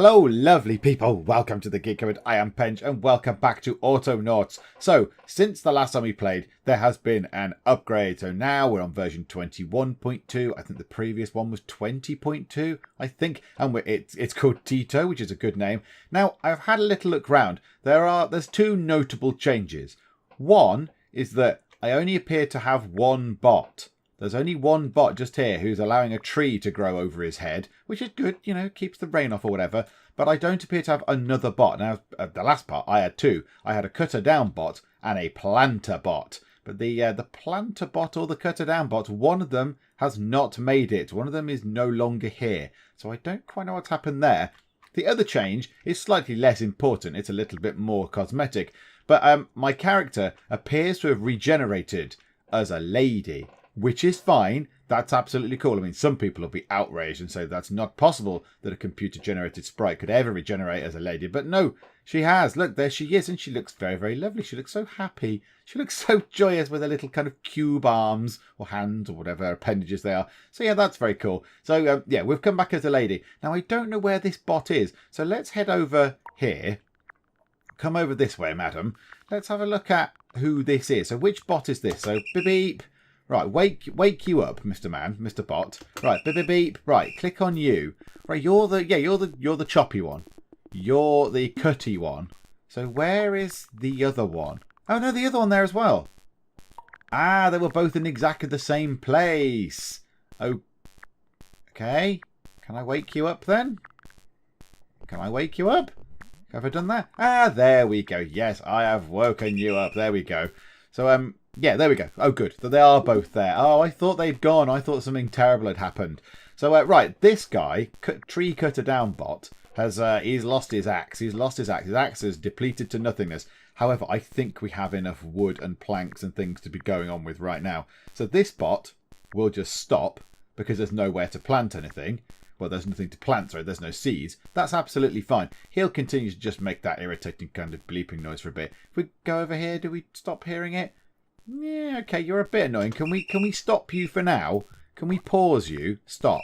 Hello, lovely people. Welcome to the Geek. I am Pench, and welcome back to Autonauts. So, since the last time we played, there has been an upgrade. So now we're on version 21.2. I think the previous one was 20.2, I think. And it's called Tito, which is a good name. Now, I've had a little look round. There's two notable changes. One is that I only appear to have one bot. There's only one bot just here who's allowing a tree to grow over his head, which is good, you know, keeps the rain off or whatever. But I don't appear to have another bot. Now, the last part, I had two. I had a cutter down bot and a planter bot. But the planter bot or the cutter down bot, one of them has not made it. One of them is no longer here. So I don't quite know what's happened there. The other change is slightly less important. It's a little bit more cosmetic. But my character appears to have regenerated as a lady, which is fine. That's absolutely cool. I mean, some people will be outraged and say that's not possible that a computer-generated sprite could ever regenerate as a lady. But no, she has. Look, there she is, and she looks very, very lovely. She looks so happy. She looks so joyous with her little kind of cube arms or hands or whatever appendages they are. So yeah, that's very cool. So yeah, we've come back as a lady. Now, I don't know where this bot is. So let's head over here. Come over this way, madam. Let's have a look at who this is. So which bot is this? So beep, beep. Right, wake you up, Mr. Man, Mr. Bot. Right, beep, beep, beep. Right, click on you. Right, you're the choppy one. You're the cutty one. So where is the other one? Oh no, the other one there as well. Ah, they were both in exactly the same place. Oh, okay. Can I wake you up then? Can I wake you up? Have I done that? Ah, there we go. Yes, I have woken you up. There we go. So, yeah, there we go. Oh, good. So they are both there. Oh, I thought they'd gone. I thought something terrible had happened. So, right, this guy, tree cutter down bot, he's lost his axe. He's lost his axe. His axe is depleted to nothingness. However, I think we have enough wood and planks and things to be going on with right now. So this bot will just stop because there's nowhere to plant anything. Well, there's nothing to plant, sorry, there's no seeds. That's absolutely fine. He'll continue to just make that irritating kind of bleeping noise for a bit. If we go over here, do we stop hearing it? Yeah, okay, you're a bit annoying. Can we stop you for now? Can we pause you? Stop.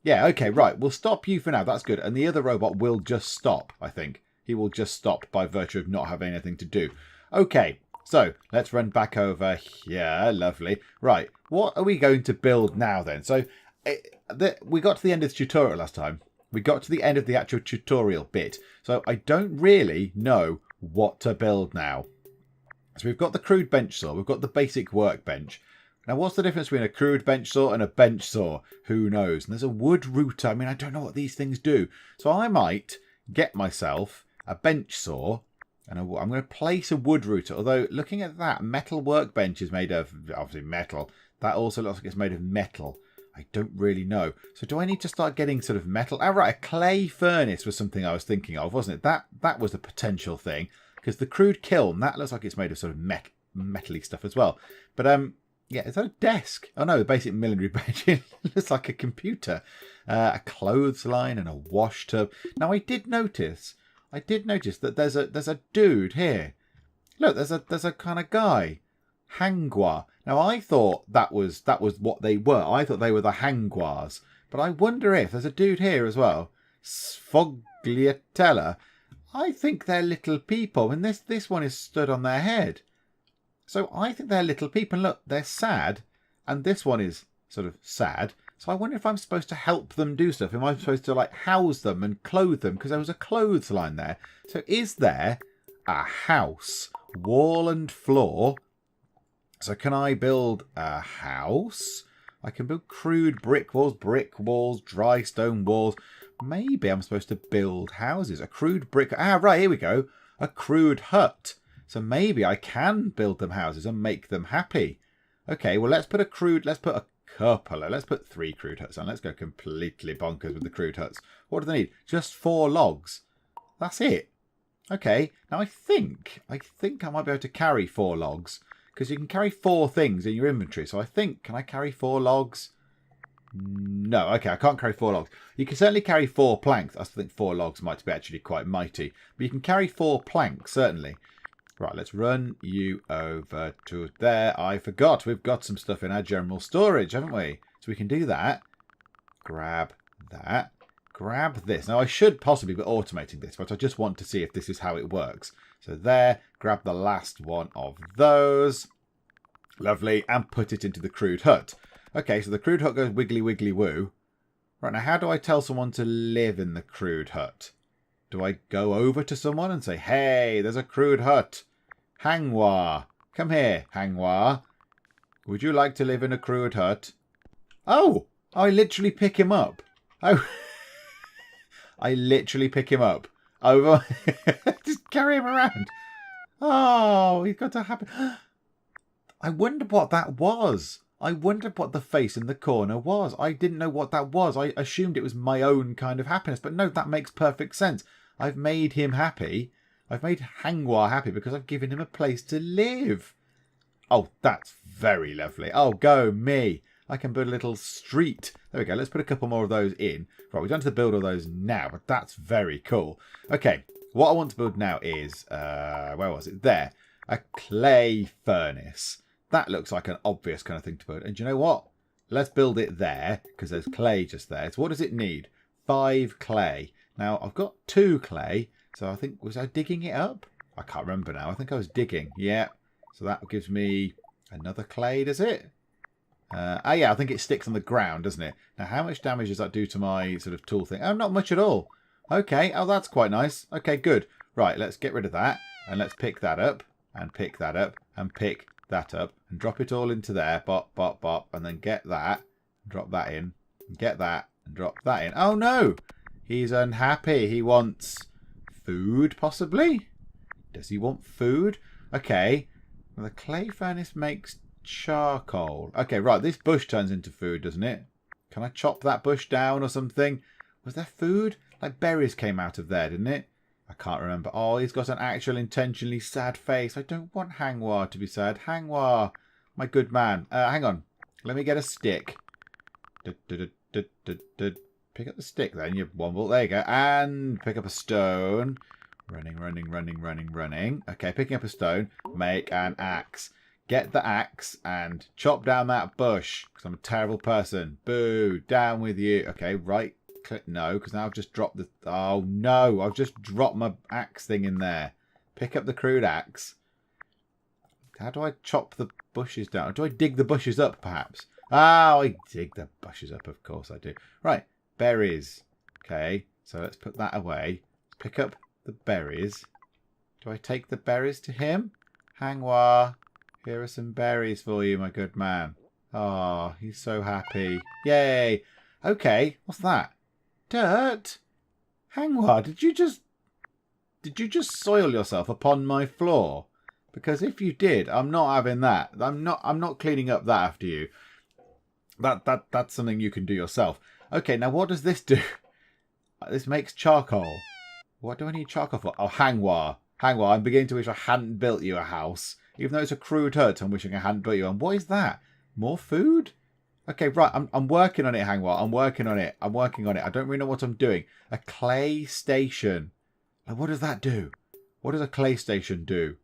Yeah, okay, right. We'll stop you for now. That's good. And the other robot will just stop, I think. He will just stop by virtue of not having anything to do. Okay, so let's run back over here. Lovely. Right, what are we going to build now then? So we got to the end of the tutorial last time. We got to the end of the actual tutorial bit. So I don't really know what to build now. So we've got the crude bench saw. We've got the basic workbench. Now, what's the difference between a crude bench saw and a bench saw? Who knows? And there's a wood router. I mean, I don't know what these things do. So I might get myself a bench saw. And I'm going to place a wood router. Although, looking at that, metal workbench is made of, obviously, metal. That also looks like it's made of metal. I don't really know. So do I need to start getting sort of metal? Oh, right, a clay furnace was something I was thinking of, wasn't it? That was a potential thing. Because the crude kiln, that looks like it's made of sort of metal-y stuff as well. But, yeah, is that a desk? Oh, no, the basic millinery bench. It looks like a computer. A clothesline and a wash tub. Now, I did notice that there's a dude here. Look, there's a kind of guy. Hangwa. Now, I thought that was what they were. I thought they were the hangwas. But I wonder if there's a dude here as well. Sfogliatella. I think they're little people. And this one is stood on their head. So I think they're little people. And look, they're sad. And this one is sort of sad. So I wonder if I'm supposed to help them do stuff. Am I supposed to like house them and clothe them? Because there was a clothesline there. So is there a house, wall and floor? So can I build a house? I can build crude brick walls, dry stone walls. Maybe I'm supposed to build houses. A crude brick. Ah, right, here we go. A crude hut. So maybe I can build them houses and make them happy. Okay, well, let's put a couple. Let's put 3 crude huts on. Let's go completely bonkers with the crude huts. What do they need? Just 4 logs. That's it. Okay, now I think I might be able to carry 4 logs. Because you can carry 4 things in your inventory. So I think, can I carry 4 logs? No, okay, I can't carry 4 logs. You can certainly carry 4 planks. I think 4 logs might be actually quite mighty. But you can carry 4 planks, certainly. Right, let's run you over to there. I forgot. We've got some stuff in our general storage, haven't we? So we can do that. Grab that. grab this. Now, I should possibly be automating this, but I just want to see if this is how it works. So there, grab the last one of those. Lovely. And put it into the crude hut. Okay, so the crude hut goes wiggly, wiggly, woo. Right, now how do I tell someone to live in the crude hut? Do I go over to someone and say, hey, there's a crude hut. Hangwa. Come here, Hangwa. Would you like to live in a crude hut? Oh, I literally pick him up. Oh, I literally pick him up. Over. Just carry him around. Oh, he's got a happy... I wondered what that was. I wondered what the face in the corner was. I didn't know what that was. I assumed it was my own kind of happiness. But no, that makes perfect sense. I've made him happy. I've made Hangwa happy because I've given him a place to live. Oh, that's very lovely. Oh, go me. I can build a little street. There we go. Let's put a couple more of those in. Right, we don't have to build all those now, but that's very cool. Okay, what I want to build now is, where was it? There. A clay furnace. That looks like an obvious kind of thing to build. And do you know what? Let's build it there, because there's clay just there. So what does it need? 5 clay. Now, I've got 2 clay, so I think, was I digging it up? I can't remember now. I think I was digging. Yeah. So that gives me another clay, does it? Yeah, I think it sticks on the ground, doesn't it? Now, how much damage does that do to my sort of tool thing? Oh, not much at all. Okay. Oh, that's quite nice. Okay, good. Right, let's get rid of that. And let's pick that up. And pick that up. And pick that up. And drop it all into there. Bop, bop, bop. And then get that. Drop that in. And get that. And drop that in. Oh, no. He's unhappy. He wants food, possibly? Does he want food? Okay. Well, the clay furnace makes charcoal. Okay, right. This bush turns into food, doesn't it? Can I chop that bush down or something? Was there food? Like berries came out of there, didn't it? I can't remember. Oh, he's got an actual intentionally sad face. I don't want Hangwa to be sad. Hangwa, my good man. Hang on. Let me get a stick. Pick up the stick then. You womble. There you go. And pick up a stone. Running, running, running, running, running. Okay, picking up a stone. Make an axe. Get the axe and chop down that bush. Because I'm a terrible person. Boo. Down with you. Okay, right. Click no. Because now I've just dropped the... Oh, no. I've just dropped my axe thing in there. Pick up the crude axe. How do I chop the bushes down? Or do I dig the bushes up, perhaps? Oh, I dig the bushes up. Of course I do. Right. Berries. Okay. So let's put that away. Pick up the berries. Do I take the berries to him? Hangwa. Here are some berries for you, my good man. Oh, he's so happy. Yay. Okay, what's that? Dirt? Hangwa, did you just soil yourself upon my floor? Because if you did, I'm not having that. I'm not cleaning up that after you. That's something you can do yourself. Okay, now what does this do? This makes charcoal. What do I need charcoal for? Oh, Hangwa. Hangwa, I'm beginning to wish I hadn't built you a house. Even though it's a crude hut, I'm wishing I hadn't built you one. What is that? More food? Okay, right. I'm working on it, Hangwa. I'm working on it. I'm working on it. I don't really know what I'm doing. A clay station. Now, what does that do? What does a clay station do?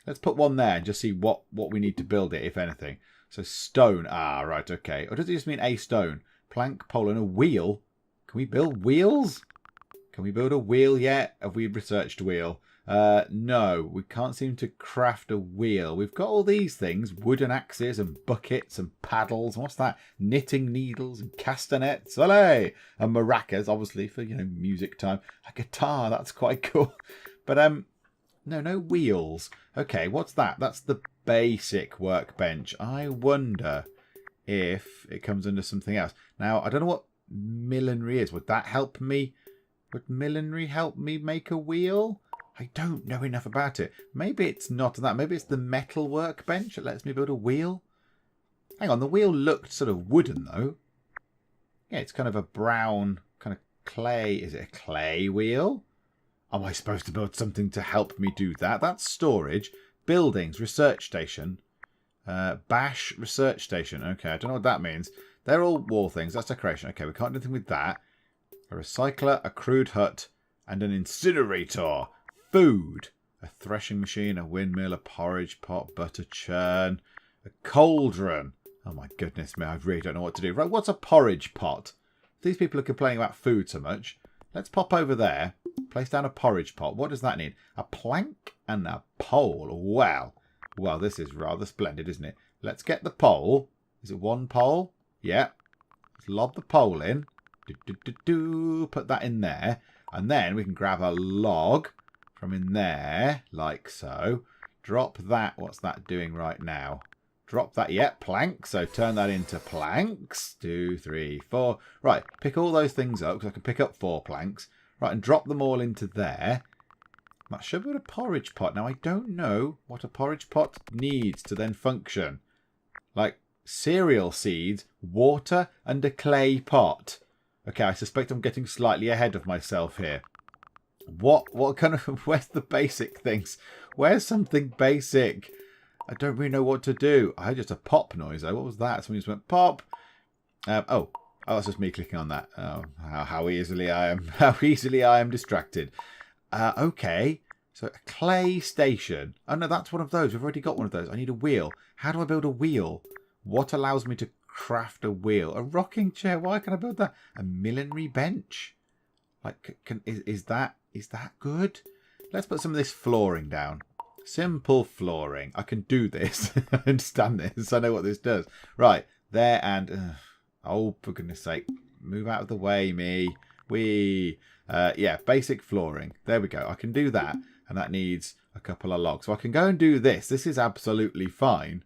Let's put one there and just see what we need to build it, if anything. So stone. Ah, right, okay. Or does it just mean a stone? Plank, pole, and a wheel. Can we build wheels? Can we build a wheel yet? Have we researched wheel? No, we can't seem to craft a wheel. We've got all these things. Wooden axes and buckets and paddles. What's that? Knitting needles and castanets. Olé! And maracas, obviously, for, music time. A guitar, that's quite cool. But, no wheels. Okay, what's that? That's the basic workbench. I wonder if it comes under something else. Now, I don't know what millinery is. Would that help me? Would millinery help me make a wheel? I don't know enough about it. Maybe it's not that. Maybe it's the metal workbench that lets me build a wheel. Hang on, the wheel looked sort of wooden, though. Yeah, it's kind of a brown kind of clay. Is it a clay wheel? Am I supposed to build something to help me do that? That's storage. Buildings, research station. Bash research station. Okay, I don't know what that means. They're all wall things. That's decoration. Okay, we can't do anything with that. A recycler, a crude hut, and an incinerator. Food. A threshing machine, a windmill, a porridge pot, butter churn, a cauldron. Oh my goodness me, I really don't know what to do. Right, what's a porridge pot? these people are complaining about food so much. Let's pop over there. Place down a porridge pot. What does that need? A plank and a pole. Wow. Well, this is rather splendid, isn't it? Let's get the pole. Is it one pole? Yeah. Let's lob the pole in. Put that in there. And then we can grab a log from in there, like so. Drop that. What's that doing right now? Drop that. Yep, plank. So turn that into planks. 2, 3, 4. Right, pick all those things up, because I can pick up 4 planks. Right, and drop them all into there. That should be a porridge pot. Now, I don't know what a porridge pot needs to then function. Like cereal seeds, water, and a clay pot. Okay, I suspect I'm getting slightly ahead of myself here. What kind of... Where's the basic things? Where's something basic? I don't really know what to do. I heard just a pop noise, though. What was that? Somebody just went pop. Oh, that's just me clicking on that. Oh, how easily I am distracted. Okay, so a clay station. Oh, no, that's one of those. We've already got one of those. I need a wheel. How do I build a wheel? What allows me to craft a wheel? A rocking chair. Why can I build that? A millinery bench. Like, is that good? Let's put some of this flooring down. Simple flooring. I can do this. I understand this. I know what this does. Right, there and... oh, for goodness sake. Move out of the way, me. Yeah, basic flooring. There we go. I can do that. And that needs a couple of logs. So I can go and do this. This is absolutely fine.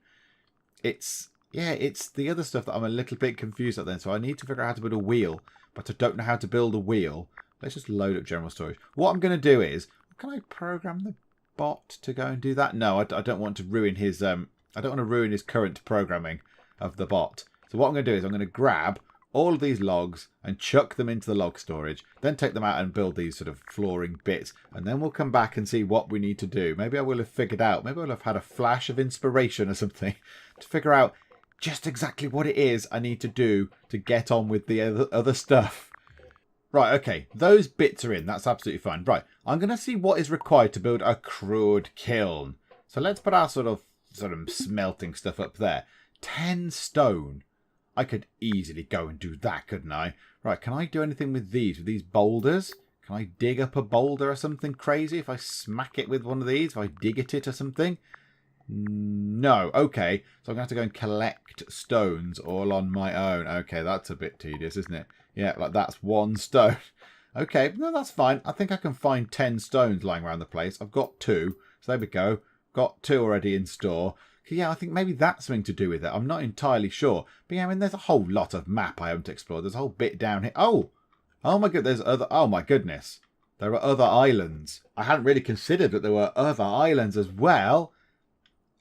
It's the other stuff that I'm a little bit confused at then. So I need to figure out how to build a wheel. But I don't know how to build a wheel. Let's just load up general storage. What I'm going to do is... Can I program the bot to go and do that? No, I don't want to ruin his... I don't want to ruin his current programming of the bot. So what I'm going to do is I'm going to grab all of these logs and chuck them into the log storage. Then take them out and build these sort of flooring bits. And then we'll come back and see what we need to do. Maybe I will have figured out. Maybe I'll have had a flash of inspiration or something to figure out just exactly what it is I need to do to get on with the other stuff. Right, okay. Those bits are in. That's absolutely fine. Right, I'm going to see what is required to build a crude kiln. So let's put our sort of smelting stuff up there. 10 stone. I could easily go and do that, couldn't I? Right, can I do anything with these boulders? Can I dig up a boulder or something crazy if I smack it with one of these? If I dig at it or something? No. Okay, so I'm going to have to go and collect stones all on my own. Okay, that's a bit tedious, isn't it? Yeah, like that's 1 stone. Okay, no, that's fine. I think I can find 10 stones lying around the place. I've got 2. So there we go. Got 2 already in store. Yeah, I think maybe that's something to do with it. I'm not entirely sure. But yeah, I mean, there's a whole lot of map I haven't explored. There's a whole bit down here. Oh my god, there's other... Oh my goodness. There are other islands. I hadn't really considered that there were other islands as well.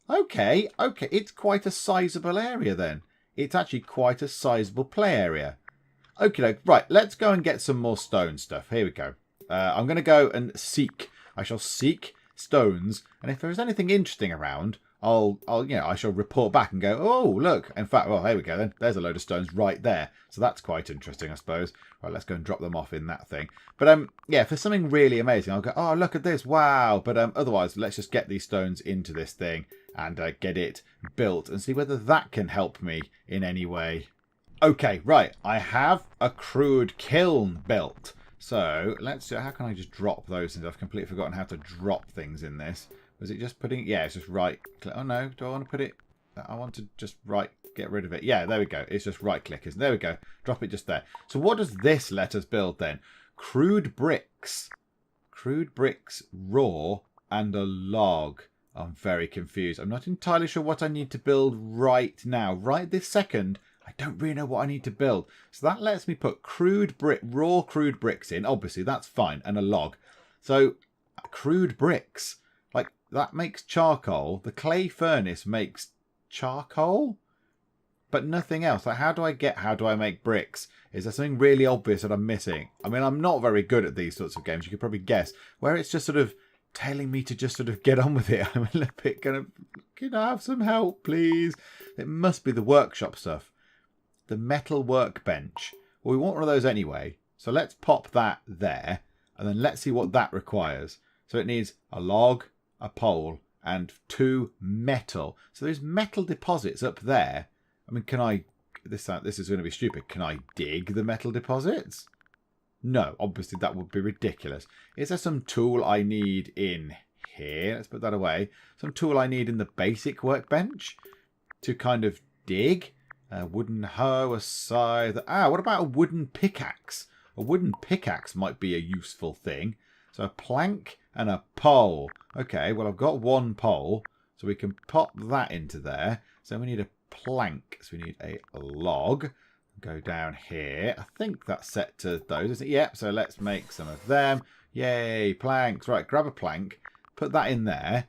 Okay. It's quite a sizable area then. It's actually quite a sizable play area. Okay, right, let's go and get some more stone stuff. Here we go. I'm going to go and seek. I shall seek stones. And if there is anything interesting around... I shall report back and go, oh, look. In fact, well, there we go then. There's a load of stones right there. So that's quite interesting, I suppose. Right, let's go and drop them off in that thing. But, yeah, for something really amazing, I'll go, oh, look at this. Wow. But otherwise, let's just get these stones into this thing and get it built and see whether that can help me in any way. Okay, right. I have a crude kiln built. So let's see. How can I just drop those things? I've completely forgotten how to drop things in this. Was it just putting... Yeah, it's just right click. Oh, no. Do I want to put it... I want to just get rid of it. Yeah, there we go. It's just right click. There we go. Drop it just there. So what does this let us build then? Crude bricks. Crude bricks, raw, and a log. I'm very confused. I'm not entirely sure what I need to build right now. Right this second, I don't really know what I need to build. So that lets me put raw crude bricks in. Obviously, that's fine. And a log. So, crude bricks. Like, that makes charcoal. The clay furnace makes charcoal, but nothing else. Like, how do I make bricks? Is there something really obvious that I'm missing? I mean, I'm not very good at these sorts of games. You could probably guess. Where it's just sort of telling me to just sort of get on with it. I'm a little bit kind of, can I have some help, please? It must be the workshop stuff. The metal workbench. Well, we want one of those anyway. So let's pop that there. And then let's see what that requires. So it needs a log, a pole, and 2 metal. So there's metal deposits up there. I mean, can I this is going to be stupid. Can I dig the metal deposits? No, obviously that would be ridiculous. Is there some tool I need in here? Let's put that away. Some tool I need in the basic workbench to kind of dig. A wooden hoe, a scythe. What about a wooden pickaxe? A wooden pickaxe might be a useful thing. So a plank and a pole. Okay, well I've got one pole, so we can pop that into there. So we need a plank. So we need a log. Go down here. I think that's set to those, isn't it? Yep, so let's make some of them. Yay, planks. Right, grab a plank. Put that in there.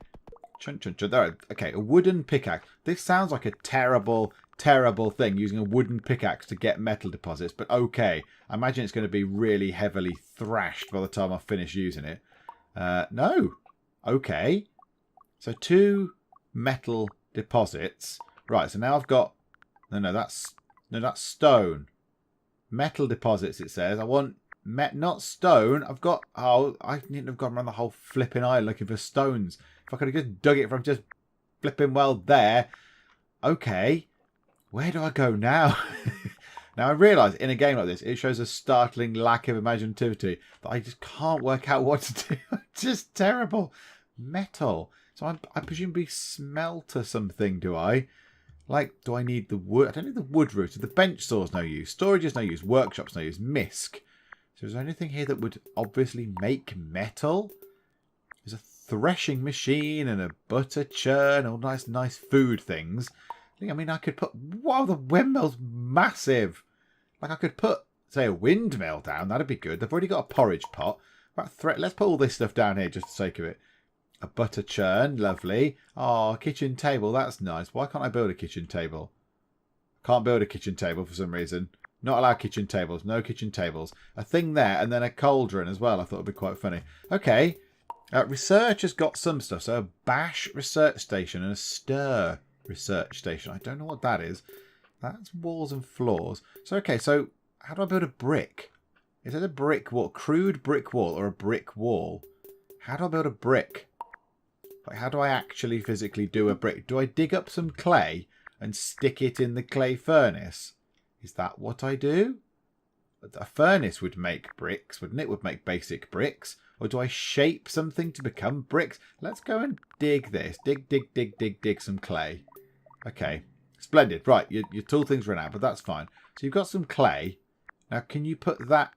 Chun, chun, chun. There. Okay, a wooden pickaxe. This sounds like a terrible thing, using a wooden pickaxe to get metal deposits. But okay, I imagine it's going to be really heavily thrashed by the time I finish using it. No. Okay. So 2 metal deposits. Right, so now I've got... No, that's stone. Metal deposits, it says. I want... not stone. I've got... Oh, I needn't have gone around the whole flipping island looking for stones. If I could have just dug it from just flipping well there. Okay. Where do I go now? Now, I realise in a game like this, it shows a startling lack of imaginativity that I just can't work out what to do. It's just terrible. Metal. So I presumably smelter something, do I? Like, do I need the wood? I don't need the wood router. The bench saw's no use. Storage is no use. Workshop's no use. Misc. So is there anything here that would obviously make metal? There's a threshing machine and a butter churn. All nice food things. I mean, I could put... Wow, the windmill's massive. Like, I could put, say, a windmill down. That'd be good. They've already got a porridge pot. Let's put all this stuff down here just for the sake of it. A butter churn. Lovely. Oh, kitchen table. That's nice. Why can't I build a kitchen table? Can't build a kitchen table for some reason. Not allowed kitchen tables. No kitchen tables. A thing there and then a cauldron as well. I thought it would be quite funny. Okay. Research has got some stuff. So a bash research station and a stir research station. I don't know what that is. That's walls and floors. So, okay, so how do I build a brick? Is it a brick wall? Crude brick wall or a brick wall? How do I build a brick? Like, how do I actually physically do a brick? Do I dig up some clay and stick it in the clay furnace? Is that what I do? A furnace would make bricks, wouldn't it? Would make basic bricks. Or do I shape something to become bricks? Let's go and dig this. Dig some clay. Okay. Splendid. Right, your tool things run out, but that's fine. So you've got some clay. Now, can you put that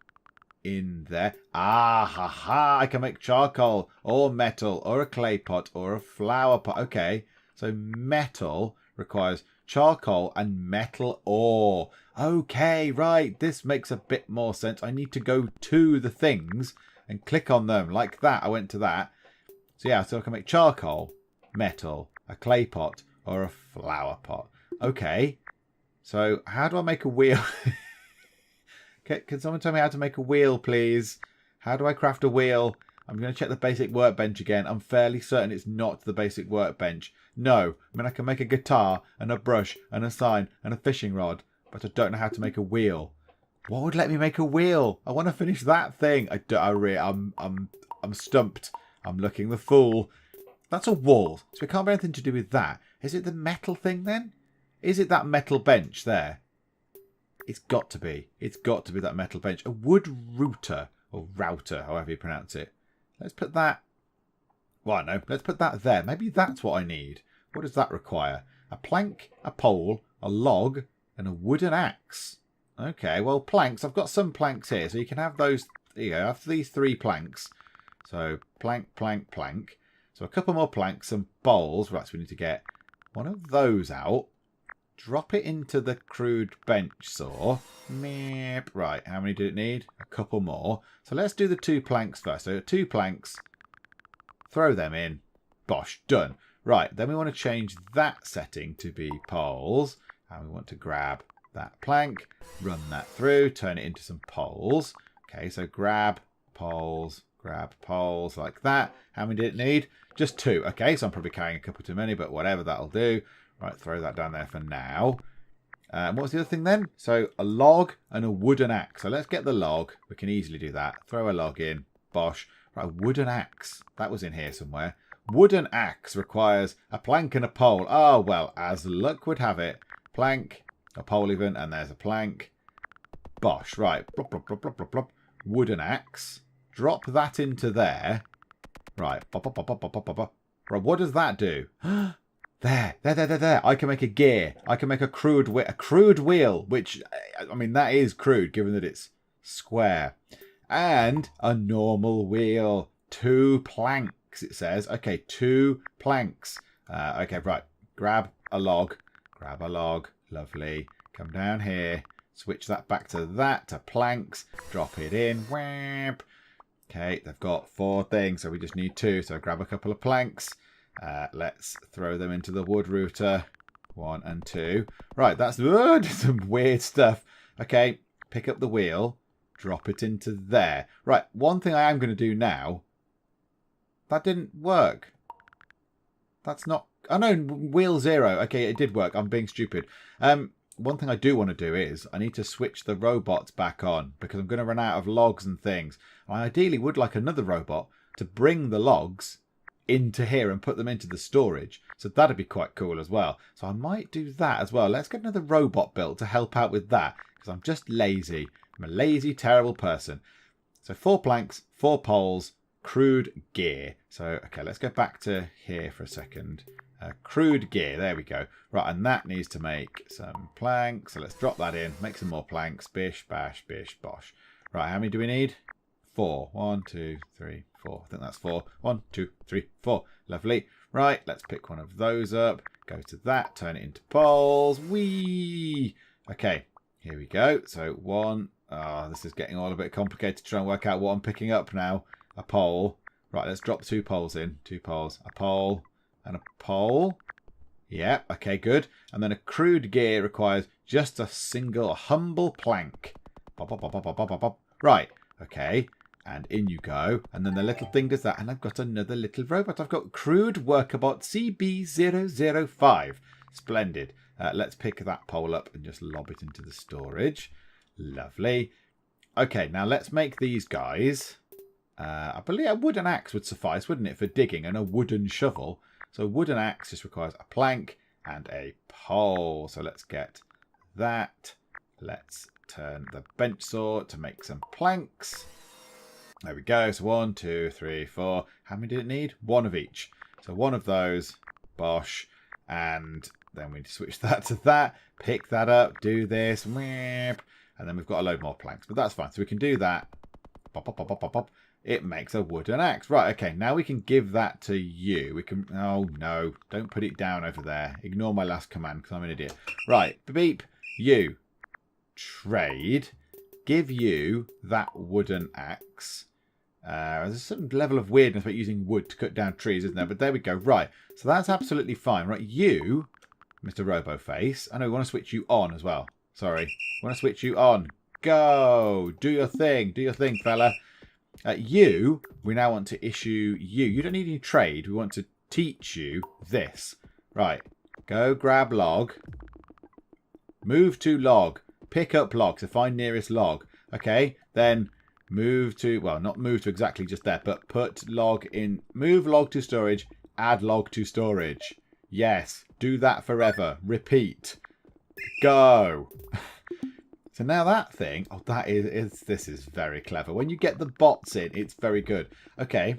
in there? I can make charcoal or metal or a clay pot or a flower pot. Okay, so metal requires charcoal and metal ore. Okay, right. This makes a bit more sense. I need to go to the things and click on them like that. I went to that. So yeah, so I can make charcoal, metal, a clay pot or a flower pot. Okay, so how do I make a wheel? Can someone tell me how to make a wheel, please? How do I craft a wheel? I'm going to check the basic workbench again. I'm fairly certain it's not the basic workbench. No, I mean, I can make a guitar and a brush and a sign and a fishing rod, but I don't know how to make a wheel. What would let me make a wheel? I want to finish that thing. I'm stumped. I'm looking the fool. That's a wall, so it can't be anything to do with that. Is it the metal thing then? Is it that metal bench there? It's got to be. It's got to be that metal bench. A wood router, or router, however you pronounce it. Let's put that... Well, no, let's put that there. Maybe that's what I need. What does that require? A plank, a pole, a log, and a wooden axe. Okay, well, planks. I've got some planks here, so you can have those... There you go, have these 3 planks. So, plank, plank, plank. So, a couple more planks, some bowls. Right, so we need to get one of those out. Drop it into the crude bench saw. Meep. Right, how many did it need? A couple more. So let's do the 2 planks first. So 2 planks. Throw them in. Bosh, done. Right, then we want to change that setting to be poles. And we want to grab that plank, run that through, turn it into some poles. Okay, so grab poles like that. How many did it need? Just 2. Okay, so I'm probably carrying a couple too many, but whatever, that'll do. Right, throw that down there for now. What was the other thing then? So a log and a wooden axe. So let's get the log. We can easily do that. Throw a log in. Bosh. Right, wooden axe. That was in here somewhere. Wooden axe requires a plank and a pole. Oh, well, as luck would have it. Plank, A pole even, and there's a plank. Bosh. Right. Blop, blop, blop, blop, blop, blop. Wooden axe. Drop that into there. Right. Bop, bop, bop, bop, bop, bop, bop. Right. What does that do? There. I can make a gear. I can make a crude wheel, which, I mean, that is crude, given that it's square. And a normal wheel. 2 planks, it says. Okay, 2 planks. Okay, right. Grab a log. Lovely. Come down here. Switch that back to planks. Drop it in. Whap. Okay, they've got 4 things, so we just need 2. So grab a couple of planks. Let's throw them into the wood router. 1 and 2. Right, that's some weird stuff. Okay, pick up the wheel. Drop it into there. Right, one thing I am going to do now. That didn't work. That's not... Oh, no, wheel 0. Okay, it did work. I'm being stupid. One thing I do want to do is I need to switch the robots back on because I'm going to run out of logs and things. I ideally would like another robot to bring the logs into here and put them into the storage. So that'd be quite cool as well. So I might do that as well. Let's get another robot built to help out with that because I'm just lazy. I'm a lazy, terrible person. So 4 planks, 4 poles, crude gear. So, okay, let's go back to here for a second. Crude gear, there we go. Right, and that needs to make some planks. So let's drop that in, make some more planks. Bish, bash, bish, bosh. Right, how many do we need? 4. 1, 2, 3, 4. I think that's 4. 1, 2, 3, 4. Lovely. Right, let's pick one of those up. Go to that, turn it into poles. Whee! Okay, here we go. So 1. Oh, this is getting all a bit complicated to try and work out what I'm picking up now. A pole. Right, let's drop 2 poles in. 2 poles. A pole. And a pole. Yeah, okay, good. And then a crude gear requires just a single humble plank. Pop, pop, pop, pop, pop, pop, pop. Right, okay. And in you go. And then the little thing does that. And I've got another little robot. I've got crude workerbot CB005. Splendid. Let's pick that pole up and just lob it into the storage. Lovely. Okay, now let's make these guys. I believe a wooden axe would suffice, wouldn't it, for digging, and a wooden shovel. So a wooden axe just requires a plank and a pole. So let's get that. Let's turn the bench saw to make some planks. There we go. So 1, 2, 3, 4. How many did it need? 1 of each. So 1 of those. Bosh. And then we switch that to that. Pick that up. Do this. And then we've got a load more planks. But that's fine. So we can do that. Pop, pop, pop, pop, pop, pop. It makes a wooden axe. Right, okay. Now we can give that to you. We can... Oh, no. Don't put it down over there. Ignore my last command because I'm an idiot. Right. Beep. You. Trade. Give you that wooden axe. There's a certain level of weirdness about using wood to cut down trees, isn't there? But there we go. Right. So that's absolutely fine. Right. You, Mr. Roboface. I know we want to switch you on as well. Sorry. We want to switch you on. Go. Do your thing. Do your thing, fella. You, we now want to issue you. You don't need any trade. We want to teach you this. Right. Go grab log. Move to log. Pick up log. So find nearest log. Okay. Then move to, well, not move to exactly just there, but put log in. Move log to storage. Add log to storage. Yes. Do that forever. Repeat. Go. So now that thing, oh, this is very clever. When you get the bots in, it's very good. Okay,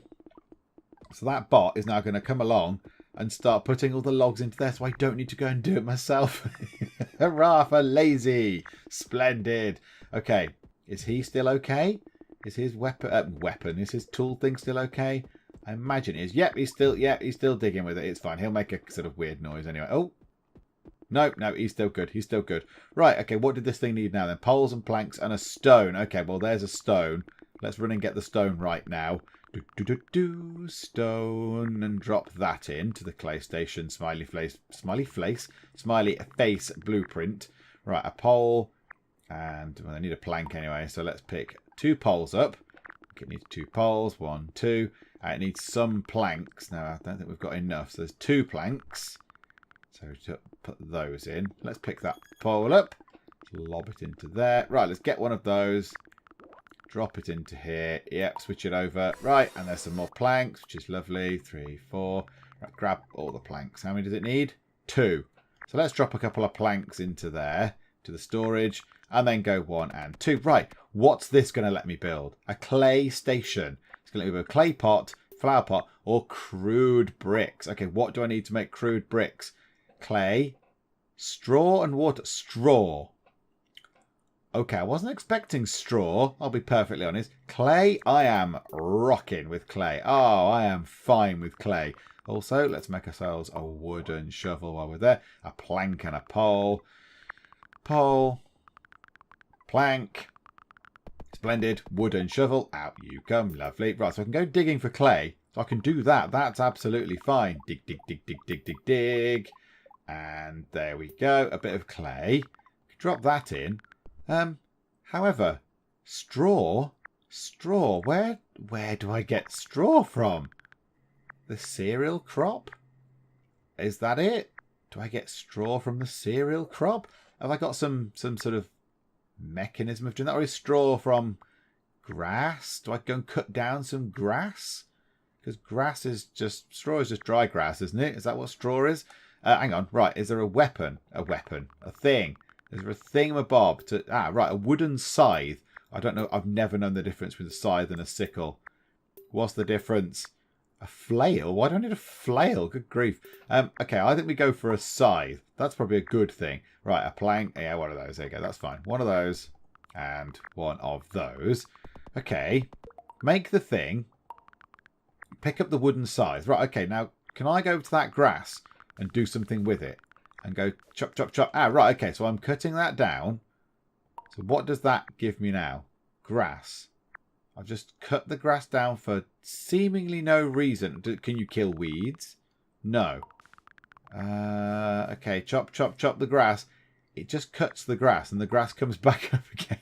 so that bot is now going to come along and start putting all the logs into there so I don't need to go and do it myself. Hurrah for lazy. Splendid. Okay, is he still okay? Is his is his tool thing still okay? I imagine it is. Yep, he's still digging with it. It's fine. He'll make a sort of weird noise anyway. Oh. No, he's still good. He's still good. Right, okay, what did this thing need now then? Poles and planks and a stone. Okay, well, there's a stone. Let's run and get the stone right now. Stone, and drop that into the clay station. Smiley face blueprint. Right, a pole, and well, I need a plank anyway, so let's pick 2 poles up. It needs 2 poles, 1, 2. It needs some planks. Now, I don't think we've got enough, so there's 2 planks. So to put those in, let's pick that pole up, lob it into there. Right, let's get one of those, drop it into here. Yep, switch it over. Right, and there's some more planks, which is lovely. 3, 4. Right, grab all the planks. How many does it need? 2. So let's drop a couple of planks into there. to the storage, and then go 1 and 2. Right, what's this going to let me build? A clay station. It's going to let me build a clay pot, flower pot, or crude bricks. Okay, what do I need to make crude bricks? Clay, straw and water. Straw. Okay, I wasn't expecting straw, I'll be perfectly honest. Clay, I am rocking with clay. Oh, I am fine with clay. Also, let's make ourselves a wooden shovel while we're there. A plank and a pole. Pole. Plank. Splendid. Wooden shovel. Out you come. Lovely. Right, so I can go digging for clay. So I can do that. That's absolutely fine. Dig, dig, dig, dig, dig, dig, dig. And there we go. A bit of clay. Drop that in. However, straw. Straw. Where do I get straw from? The cereal crop? Is that it? Do I get straw from the cereal crop? Have I got some sort of mechanism of doing that? Or is straw from grass? Do I go and cut down some grass? Because grass is just... straw is just dry grass, isn't it? Is that what straw is? Hang on. Right. Is there a weapon? A weapon. A thing. Is there a thingamabob to... Ah, right. A wooden scythe. I don't know. I've never known the difference between a scythe and a sickle. What's the difference? A flail? Why do I need a flail? Good grief. Okay, I think we go for a scythe. That's probably a good thing. Right, a plank. Yeah, one of those. There you go. That's fine. One of those and one of those. Okay. Make the thing. Pick up the wooden scythe. Right, okay. Now, can I go to that grass and do something with it? And go chop, chop, chop. Ah, right, okay. So I'm cutting that down. So what does that give me now? Grass. I've just cut the grass down for seemingly no reason. Can you kill weeds? No. Okay, chop, chop, chop the grass. It just cuts the grass and the grass comes back up again.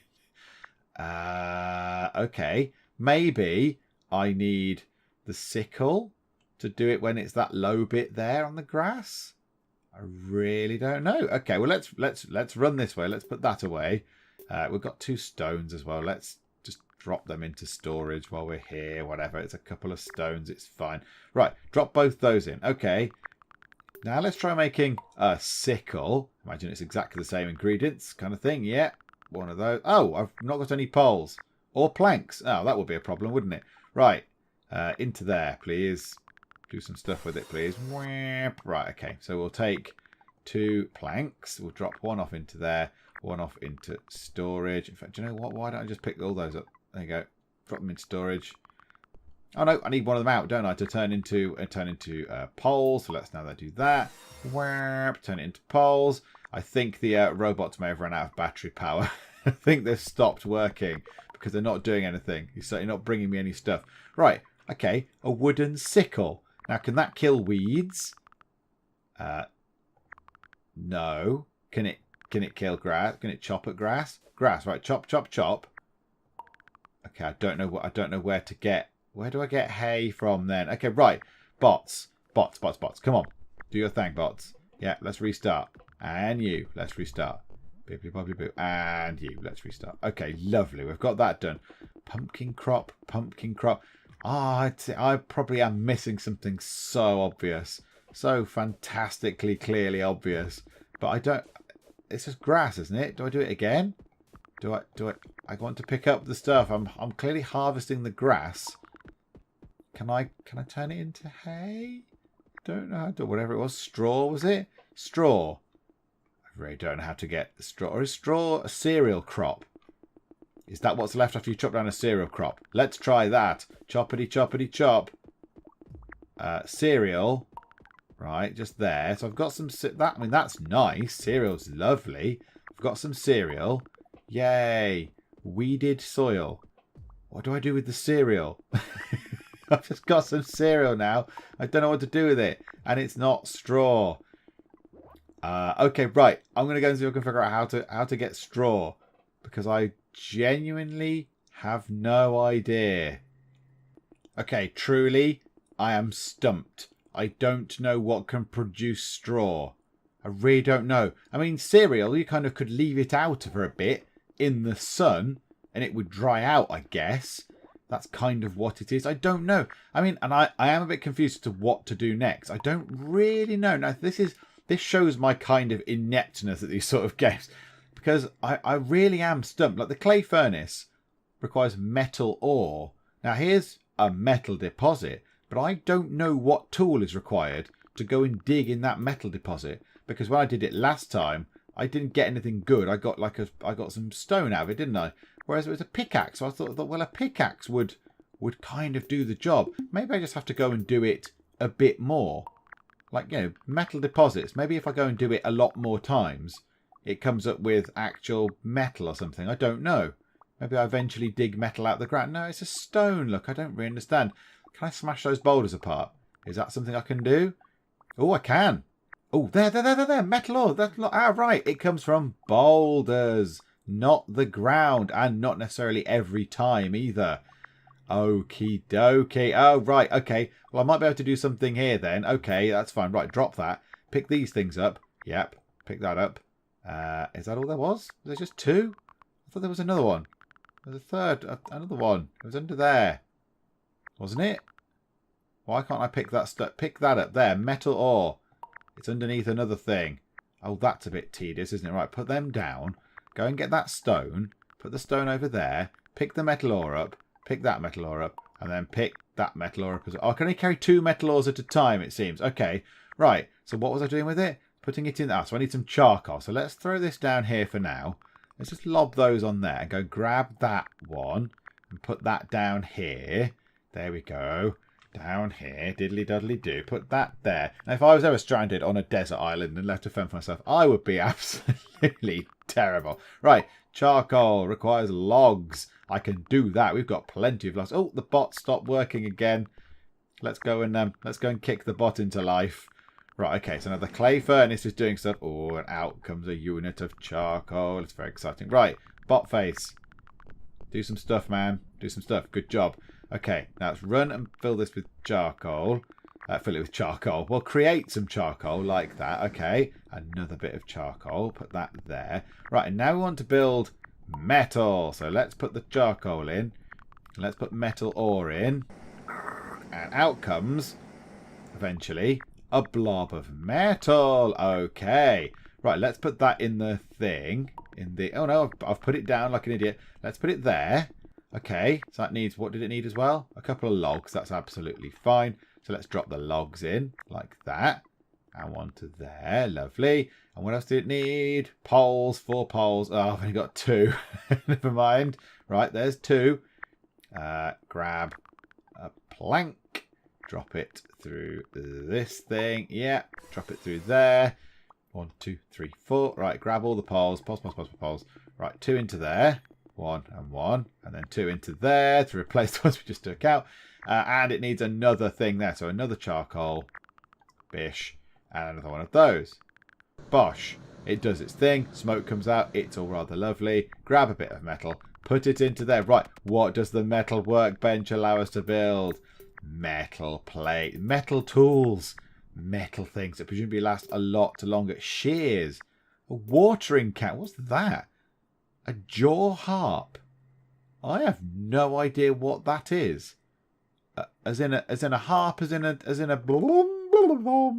Okay. Maybe I need the sickle to do it when it's that low bit there on the grass. I really don't know. Okay, well let's run this way. Let's put that away. We've got 2 stones as well. Let's just drop them into storage while we're here. Whatever. It's a couple of stones. It's fine. Right. Drop both those in. Okay. Now let's try making a sickle. Imagine it's exactly the same ingredients kind of thing. Yeah. One of those. Oh, I've not got any poles or planks. Oh, that would be a problem, wouldn't it? Right. Into there, please. Do some stuff with it, please. Right. Okay. So we'll take 2 planks. We'll drop one off into there. One off into storage. In fact, do you know what? Why don't I just pick all those up? There you go. Drop them in storage. Oh no, I need one of them out, don't I, to turn into poles. So let's now do that. Turn it into poles. I think the robots may have run out of battery power. I think they've stopped working because they're not doing anything. You're certainly not bringing me any stuff. Right. Okay. A wooden sickle. Now, can that kill weeds? No. Can it kill grass? Can it chop at grass? Grass, right? Chop, chop, chop. Okay, I don't know where to get. Where do I get hay from then? Okay, right. Bots. Come on. Do your thing, bots. Yeah, let's restart. And you. Let's restart. Bippy boppy boo. And you. Let's restart. Okay, lovely. We've got that done. Pumpkin crop. I probably am missing something so obvious. So fantastically clearly obvious. But I don't... It's just grass, isn't it? Do I do it again? I want to pick up the stuff. I'm clearly harvesting the grass. Can I turn it into hay? Don't know how to. Whatever it was. Straw, was it? Straw. I really don't know how to get the straw. Or is straw a cereal crop? Is that what's left after you chop down a cereal crop? Let's try that. Choppity choppity chop. Cereal. Right, just there. So I've got some... I mean, that's nice. Cereal's lovely. I've got some cereal. Yay. Weeded soil. What do I do with the cereal? I've just got some cereal now. I don't know what to do with it. And it's not straw. Okay, right. I'm going to go and see if I can figure out how to get straw. Because I genuinely have no idea. Okay, truly, I am stumped. I don't know what can produce straw. I really don't know. I mean, cereal, you kind of could leave it out for a bit in the sun and it would dry out, I guess. That's kind of what it is. I don't know. I mean, and I am a bit confused as to what to do next. I don't really know. Now, this shows my kind of ineptness at these sort of games. because I really am stumped. Like the clay furnace requires metal ore. Now here's a metal deposit, but I don't know what tool is required to go and dig in that metal deposit, because when I did it last time, I didn't get anything good. I got some stone out of it, didn't I? Whereas it was a pickaxe, so I thought well, a pickaxe would kind of do the job. Maybe I just have to go and do it a bit more. Like, you know, metal deposits. Maybe if I go and do it a lot more times, it comes up with actual metal or something. I don't know. Maybe I eventually dig metal out the ground. No, it's a stone. Look, I don't really understand. Can I smash those boulders apart? Is that something I can do? Oh, I can. Oh, there. Metal ore. That's not... Ah, right. It comes from boulders, not the ground, and not necessarily every time either. Okie dokie. Oh, right. Okay. Well, I might be able to do something here then. Okay, that's fine. Right, drop that. Pick these things up. Yep. Pick that up. Is that all there was? Was there just two? I thought there was another one. There's a third. Another one. It was under there. Wasn't it? Why can't I pick that stuff? Pick that up there. Metal ore. It's underneath another thing. Oh, that's a bit tedious, isn't it? Right, put them down. Go and get that stone. Put the stone over there. Pick the metal ore up. Pick that metal ore up. And then pick that metal ore up as well. Oh, I can only carry 2 metal ores at a time, it seems. Okay. Right. So what was I doing with it? Putting it in. So I need some charcoal. So let's throw this down here for now. Let's just lob those on there. And go grab that one. And put that down here. There we go. Down here. Diddly duddly do. Put that there. Now, if I was ever stranded on a desert island and left to fend for myself, I would be absolutely terrible. Right. Charcoal requires logs. I can do that. We've got plenty of logs. Oh, the bot stopped working again. Let's go and kick the bot into life. Right, okay, so now the clay furnace is doing stuff. Oh, and out comes a unit of charcoal. It's very exciting. Right, bot face. Do some stuff, man. Do some stuff. Good job. Okay, now let's run and fill this with charcoal. Fill it with charcoal. We'll create some charcoal like that. Okay, another bit of charcoal. Put that there. Right, and now we want to build metal. So let's put the charcoal in. Let's put metal ore in. And out comes, eventually, a blob of metal. Okay. Right, let's put that in the thing. Oh no, I've put it down like an idiot. Let's put it there. Okay, so that needs, what did it need as well? A couple of logs. That's absolutely fine. So let's drop the logs in like that. And one to there. Lovely. And what else did it need? Poles. 4 poles. Oh, I've only got 2. Never mind. Right, there's 2. Grab a plank. Drop it through this thing. Yeah. Drop it through there. 1, 2, 3, 4. Right, grab all the poles. Poles. Right, 2 into there. 1 and 1. And then 2 into there to replace the ones we just took out. And it needs another thing there. So another charcoal. Bish. And another one of those. Bosh. It does its thing. Smoke comes out. It's all rather lovely. Grab a bit of metal. Put it into there. Right. What does the metal workbench allow us to build? Metal plate. Metal tools. Metal things that presumably last a lot longer. Shears. A watering can. What's that? A jaw harp. I have no idea what that is. As in a harp. As in a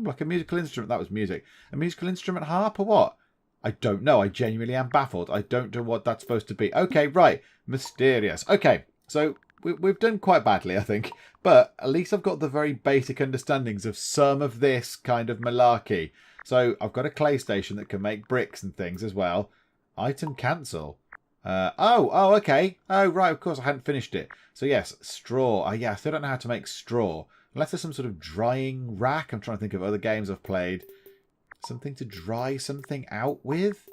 like a musical instrument. That was music. A musical instrument harp or what? I don't know. I genuinely am baffled. I don't know what that's supposed to be. Okay, right. Mysterious. Okay, so we've done quite badly, I think. But at least I've got the very basic understandings of some of this kind of malarkey. So I've got a clay station that can make bricks and things as well. Item cancel. Okay. Oh, right, of course, I hadn't finished it. So yes, straw. Yeah, I still don't know how to make straw. Unless there's some sort of drying rack. I'm trying to think of other games I've played. Something to dry something out with?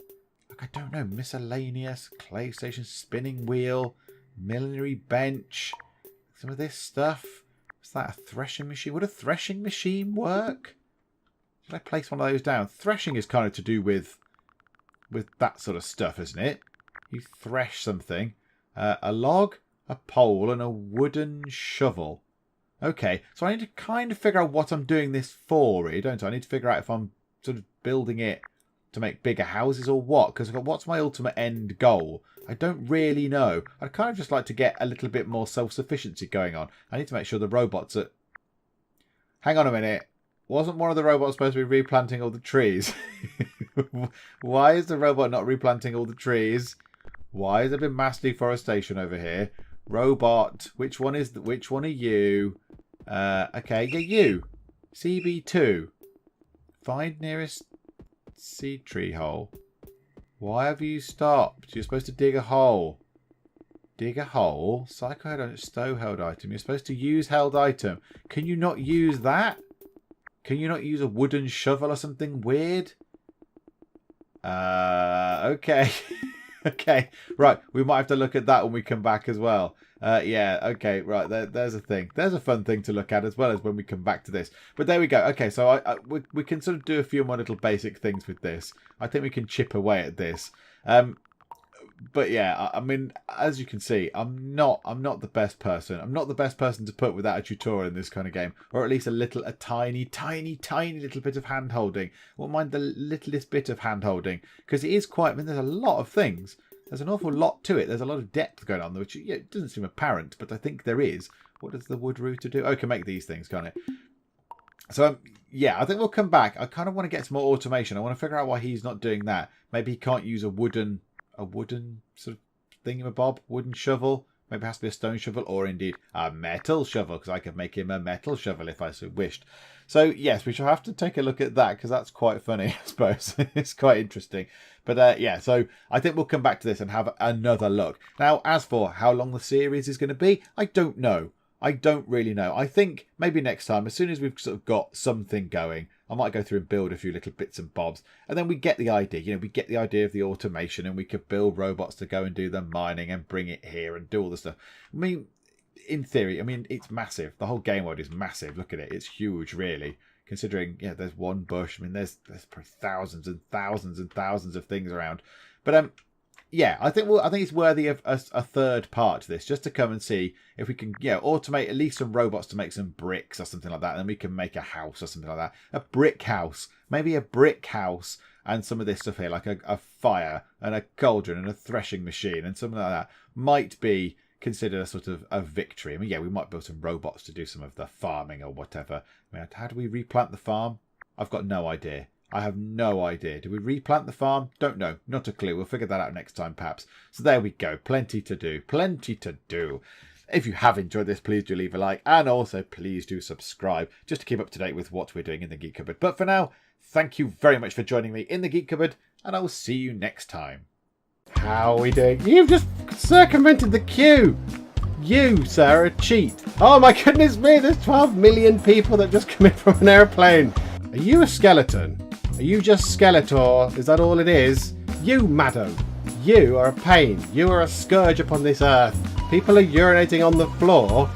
Like, I don't know. Miscellaneous, clay station, spinning wheel, millinery bench. Some of this stuff. Is that a threshing machine? Would a threshing machine work? Should I place one of those down? Threshing is kind of to do with that sort of stuff, isn't it? You thresh something. A log, a pole, and a wooden shovel. Okay, so I need to kind of figure out what I'm doing this for, really, don't I? I need to figure out if I'm sort of building it to make bigger houses or what. Because what's my ultimate end goal? I don't really know. I'd kind of just like to get a little bit more self-sufficiency going on. I need to make sure the robots are... Hang on a minute. Wasn't one of the robots supposed to be replanting all the trees? Why is the robot not replanting all the trees? Why has there been mass deforestation over here? Robot, which one are you? Okay, yeah, you. CB2. Find nearest seed tree hole. Why have you stopped? You're supposed to dig a hole. Dig a hole? Cycle held stow held item. You're supposed to use held item. Can you not use that? Can you not use a wooden shovel or something weird? Okay. Okay. Right. We might have to look at that when we come back as well. Yeah. Okay. Right. There's a thing. There's a fun thing to look at as well as when we come back to this. But there we go. Okay. So we can sort of do a few more little basic things with this. I think we can chip away at this. But yeah, I mean, as you can see, I'm not the best person. I'm not the best person to put without a tutorial in this kind of game, or at least a tiny little bit of hand holding. I won't mind the littlest bit of hand holding, because it is quite. I mean, there's a lot of things. There's an awful lot to it. There's a lot of depth going on, which it doesn't seem apparent, but I think there is. What does the wood router do? Oh, it can make these things, can't it? So yeah, I think we'll come back. I kind of want to get some more automation. I want to figure out why he's not doing that. Maybe he can't use a wooden sort of thingamabob, wooden shovel. Maybe it has to be a stone shovel, or indeed a metal shovel, because I could make him a metal shovel if I so wished. So yes, we shall have to take a look at that, because that's quite funny, I suppose. It's quite interesting. But yeah, so I think we'll come back to this and have another look. Now, as for how long the series is going to be, I don't know. I don't really know. I think maybe next time, as soon as we've sort of got something going, I might go through and build a few little bits and bobs. And then we get the idea. You know, we get the idea of the automation, and we could build robots to go and do the mining and bring it here and do all the stuff. I mean, in theory, I mean, it's massive. The whole game world is massive. Look at it. It's huge, really. Considering, yeah, there's one bush. I mean, there's probably thousands and thousands and thousands of things around. But yeah, I think it's worthy of a third part to this, just to come and see if we can, automate at least some robots to make some bricks or something like that, and then we can make a house or something like that. A brick house, maybe a brick house, and some of this stuff here, like a fire and a cauldron and a threshing machine and something like that, might be considered a sort of a victory. I mean, yeah, we might build some robots to do some of the farming or whatever. I mean, how do we replant the farm? I've got no idea. I have no idea. Do we replant the farm? Don't know. Not a clue. We'll figure that out next time, perhaps. So there we go. Plenty to do. Plenty to do. If you have enjoyed this, please do leave a like. And also, please do subscribe, just to keep up to date with what we're doing in the Geek Cupboard. But for now, thank you very much for joining me in the Geek Cupboard, and I will see you next time. How are we doing? You've just circumvented the queue. You, sir, are a cheat. Oh my goodness me, there's 12 million people that just come in from an airplane. Are you a skeleton? Are you just Skeletor? Is that all it is? You, madam. You are a pain. You are a scourge upon this earth. People are urinating on the floor.